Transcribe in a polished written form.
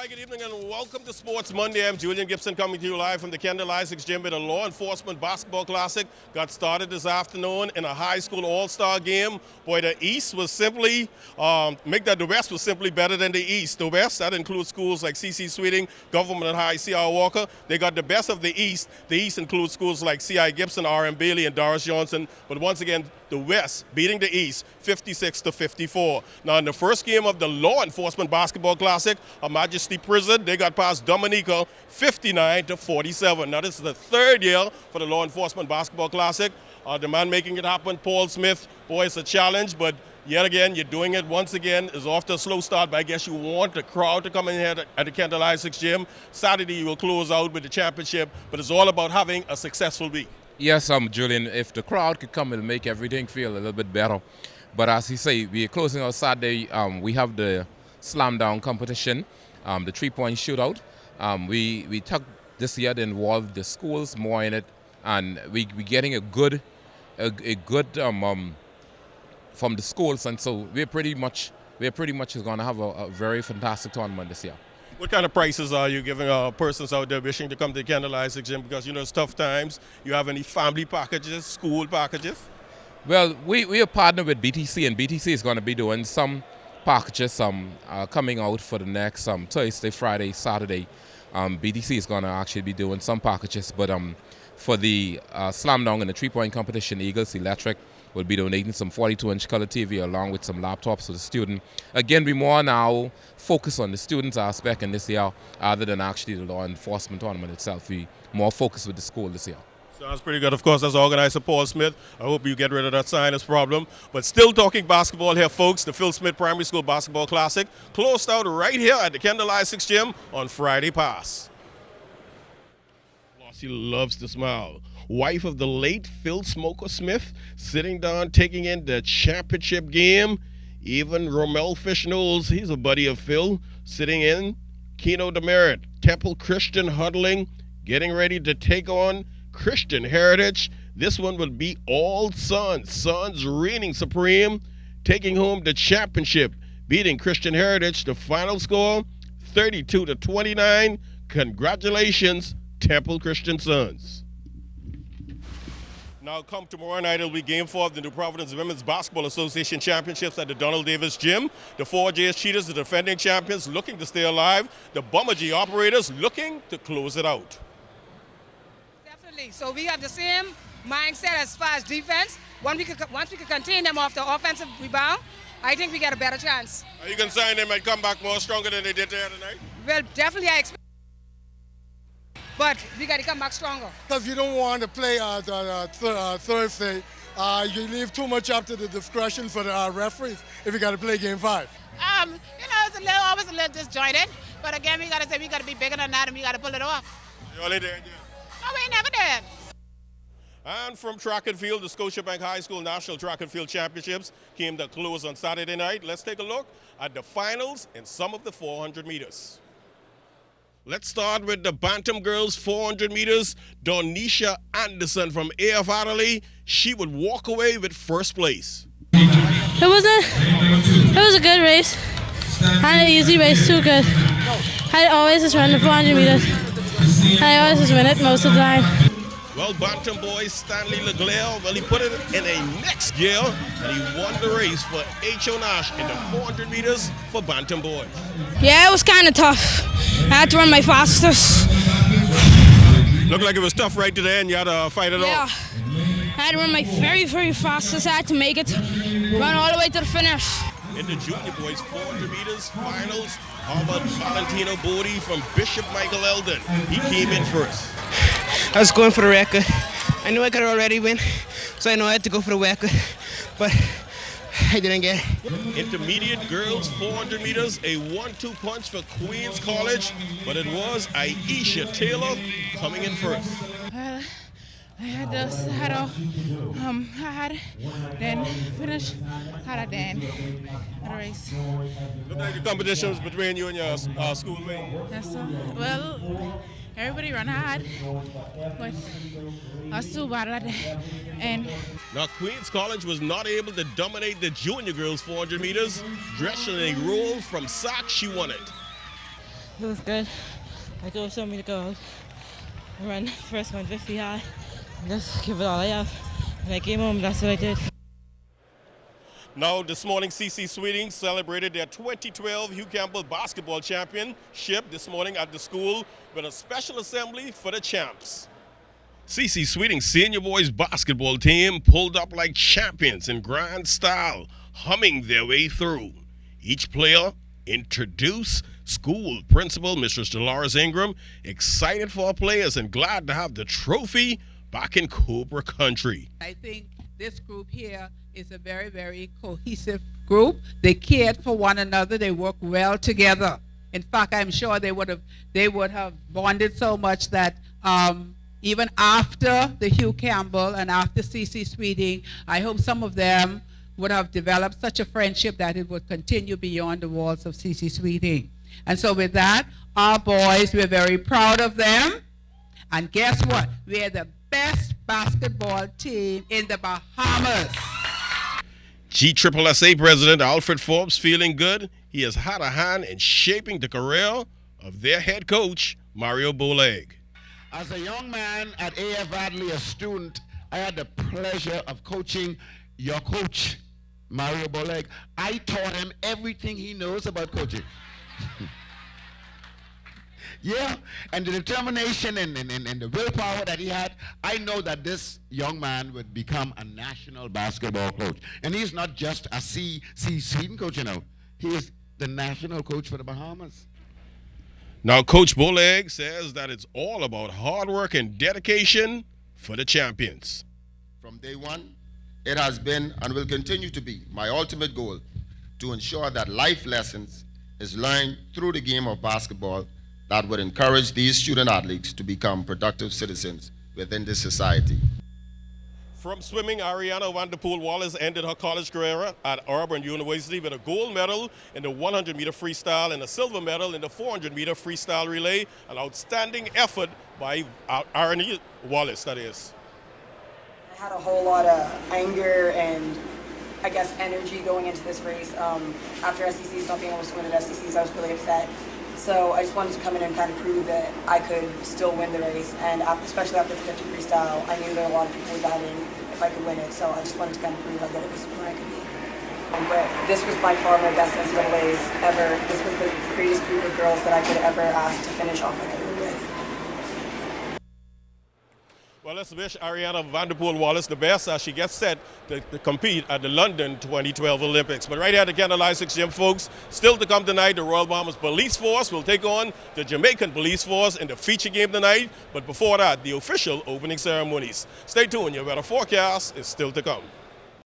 Hi, good evening and welcome to Sports Monday. I'm Julian Gibson coming to you live from the Kendall Isaacs Gym with a law enforcement basketball classic. Got started this afternoon in a high school all-star game. Boy, the East was simply, the West was simply better than the East. The West, that includes schools like C.C. Sweeting, Government High, C.R. Walker. They got the best of the East. The East includes schools like C.I. Gibson, R.M. Bailey, and Doris Johnson. But once again, the West beating the East 56-54. Now, in the first game of the Law Enforcement Basketball Classic, Her Majesty Prison, they got past Dominica 59-47. Now, this is the third year for the Law Enforcement Basketball Classic. The man making it happen, Paul Smith, boy, it's a challenge, but yet again, you're doing it once again. It's off to a slow start, but I guess you want the crowd to come in here at the Kendall Isaacs Gym. Saturday, you will close out with the championship, but it's all about having a successful week. Yes, Julian, if the crowd could come, it'll make everything feel a little bit better. But as you say, we're closing out Saturday. We have the slam down competition, the three-point shootout. We took this year to involve the schools more in it, and we're getting a good from the schools, and so we're pretty much going to have a very fantastic tournament this year. What kind of prices are you giving persons out there wishing to come to Kendall Isaacs Gym? Because, you know, it's tough times. You have any family packages, school packages? Well, we are partnered with BTC, and BTC is going to be doing some packages coming out for the next Thursday, Friday, Saturday. BTC is going to actually be doing some packages, but for the slam dunk and the three-point competition, Eagles Electric will be donating some 42-inch color TV along with some laptops for the student. Again, we more now focus on the students aspect in this year other than actually the law enforcement tournament itself. We more focus with the school this year. Sounds pretty good. Of course, that's organizer Paul Smith. I hope you get rid of that sinus problem. But still talking basketball here, folks. The Phil Smith Primary School Basketball Classic closed out right here at the Kendall Isaacs Gym on Friday Pass. She loves to smile. Wife of the late Phil Smoker Smith, sitting down, taking in the championship game. Even Romel Fish Knowles, he's a buddy of Phil, sitting in. Keno Demerit, Temple Christian huddling, getting ready to take on Christian Heritage. This one will be all Suns. Suns reigning supreme, taking home the championship, beating Christian Heritage. The final score, 32-29. Congratulations, Temple Christian Suns. Now come tomorrow night, it'll be game 4 of the New Providence Women's Basketball Association Championships at the Donald Davis Gym. The 4J's Cheetahs, the defending champions, looking to stay alive. The Bummer G Operators looking to close it out. Definitely. So we have the same mindset as far as defense. Once we could contain them off the offensive rebound, I think we get a better chance. Are you concerned they might come back more stronger than they did there tonight? Well, definitely I expect. But we got to come back stronger. Because you don't want to play Thursday, you leave too much up to the discretion for the referees if you got to play game 5. It's always a little disjointed. But again, we got to be bigger than that, and we got to pull it off. You only did, yeah. No, we never did. And from track and field, the Scotiabank High School National Track and Field Championships came to close on Saturday night. Let's take a look at the finals in some of the 400 meters. Let's start with the Bantam girls 400 meters. Donisha Anderson from AF Adderley. She would walk away with first place. It was a good race. And an easy race too, good. I always just run the 400 meters. I always just win it most of the time. Well, Bantam boy Stanley Leglaire, well, he put it in a next gear, and he won the race for H.O. Nash in the 400 meters for Bantam boys. Yeah, it was kind of tough. I had to run my fastest. Looked like it was tough right today, and you had to fight it Yeah. off. I had to run my very, very fastest. I had to make it, run all the way to the finish. In the junior boys 400 meters finals, how about Valentino Bodie from Bishop Michael Eldon? He came in first. I was going for the record. I knew I could already win, so I know I had to go for the record, but I didn't get it. Intermediate girls 400 meters, a 1-2 punch for Queens College, but it was Aisha Taylor coming in first. I had this, had then finish, had a then, had a race. Look like the competitions between you and your schoolmate. That's so, well, everybody run hard, but I was too bad at it. And now Queens College was not able to dominate the junior girls 400 meters. Dressed in a roll from Sac, she won it. It was good. My coach told me to go out and run first 150 high and just give it all I have. When I came home, that's what I did. Now, this morning, CC Sweeting celebrated their 2012 Hugh Campbell Basketball Championship this morning at the school with a special assembly for the champs. CC Sweeting's senior boys basketball team pulled up like champions in grand style, humming their way through. Each player introduced school principal, Mrs. Dolores Ingram, excited for our players and glad to have the trophy back in Cobra country. I think this group here is a very, very cohesive group. They cared for one another. They work well together. In fact, I'm sure they would have bonded so much that even after the Hugh Campbell and after CC Sweeting, I hope some of them would have developed such a friendship that it would continue beyond the walls of CC Sweeting. And so with that, our boys, we're very proud of them. And guess what? We're the best basketball team in the Bahamas. GSSSA President Alfred Forbes feeling good. He has had a hand in shaping the career of their head coach, Mario Boleg. As a young man at A.F. Adley, a student, I had the pleasure of coaching your coach, Mario Boleg. I taught him everything he knows about coaching. Yeah, and the determination and the willpower that he had, I know that this young man would become a national basketball coach. And he's not just a Sweden coach, you know. He is the national coach for the Bahamas. Now, Coach Boleg says that it's all about hard work and dedication for the champions. From day one, it has been and will continue to be my ultimate goal to ensure that life lessons is learned through the game of basketball that would encourage these student athletes to become productive citizens within this society. From swimming, Ariana Vanderpool Wallace ended her college career at Auburn University with a gold medal in the 100-meter freestyle and a silver medal in the 400-meter freestyle relay. An outstanding effort by Ariana Wallace, that is. I had a whole lot of anger and, I guess, energy going into this race. After SECs not being able to swim at SECs, I was really upset. So I just wanted to come in and kind of prove that I could still win the race, and especially after the 50 freestyle, I knew that a lot of people would dive in if I could win it, so I just wanted to kind of prove how good it was where I could be. But this was by far my best NCAAs ever. This was the greatest group of girls that I could ever ask to finish off my career with. Well, let's wish Ariana Vanderpool Wallace the best as she gets set to compete at the London 2012 Olympics. But right here at the Kendall Isaacs Gym, folks, still to come tonight, the Royal Bahamas Police Force will take on the Jamaican Police Force in the feature game tonight. But before that, the official opening ceremonies. Stay tuned, your weather forecast is still to come.